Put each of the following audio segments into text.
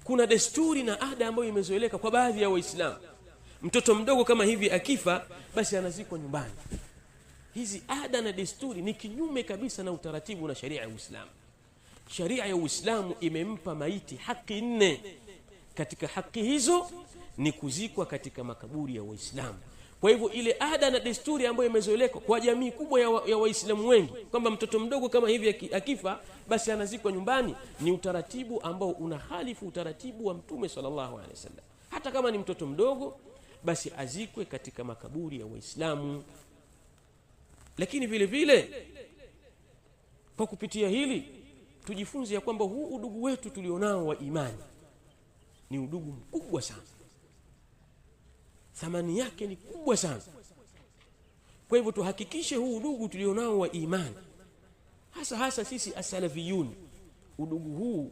kuna desturi na ada ambayo imezoeleka kwa baadhi ya Waislamu. Mtoto mdogo kama hivi akifa, basi anazikwa nyumbani. Hizi ada na desturi ni kinyume kabisa na utaratibu na sharia ya Uislamu. Sharia ya Uislamu imempa maiti haki 4. Katika haki hizo ni kuzikwa katika makaburi ya Waislamu. Kwa hivyo ile ada na desturi ambayo imezoeleka kwa jamii kubwa ya Waislamu wengi kwamba mtoto mdogo kama hivi akifa basi anazikwa nyumbani, ni utaratibu ambao unahalifu utaratibu wa Mtume sallallahu alaihi wasallam. Hata kama ni mtoto mdogo, basi azikwe katika makaburi ya Waislamu. Lakini vile vile kwa kupitia hili tujifunze ya kwamba huu udugu wetu tulionao wa imani ni udugu mkubwa sana, thamani yake ni kubwa sana. Kwa hivyo tuhakikishe huu udugu tulionao wa imani, hasa sisi as-salafiyun, udugu huu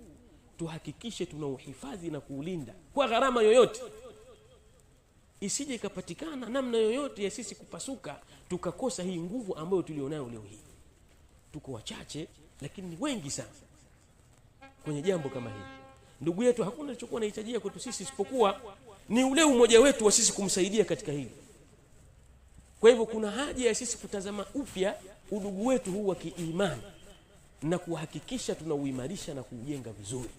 tuhakikishe tunauhifadhi na kuulinda kwa gharama yoyote, isije ikapatikana namna yoyote ya sisi kupasuka tukakosa hii nguvu ambayo tulionayo leo hii. Tuko wachache lakini ni wengi sana kwenye jambo kama hili. Ndugu yetu hakuna alichokuwa anahitajia kwetu sisi isipokuwa ni ule umoja wetu wa sisi kumsaidia katika hili. Kwa hivyo kuna haja ya sisi kutazama upya udugu wetu huu wa kiimani na kuhakikisha tunauimarisha na kuujenga vizuri.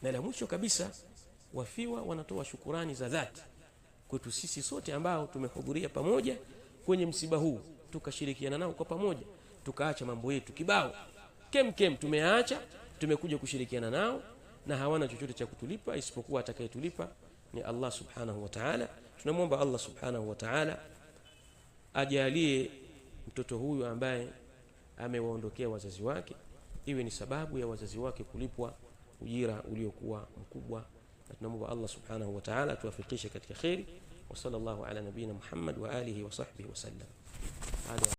Na la mwisho kabisa, wafiwa wanatoa shukurani za dhati kwetu sisi sote ambao tumehudhuria pamoja kwenye msiba huu, tukashirikiana nao kwa pamoja, tukaacha mambo yetu kibao kem tumeacha, tumekuja kushirikiana nao, na hawana chochote cha kutulipa isipokuwa atakayetulipa ni Allah subhanahu wa ta'ala. Tunamwomba Allah subhanahu wa ta'ala ajalie mtoto huyu ambaye amewaondokea wazazi wake iwe ni sababu ya wazazi wake kulipwa ujira uliokuwa mkubwa, na tunamwomba Allah subhanahu wa ta'ala tuwafikishe katika khairi. Wa sallallahu ala nabina Muhammad wa alihi wa sahbihi wa sallam.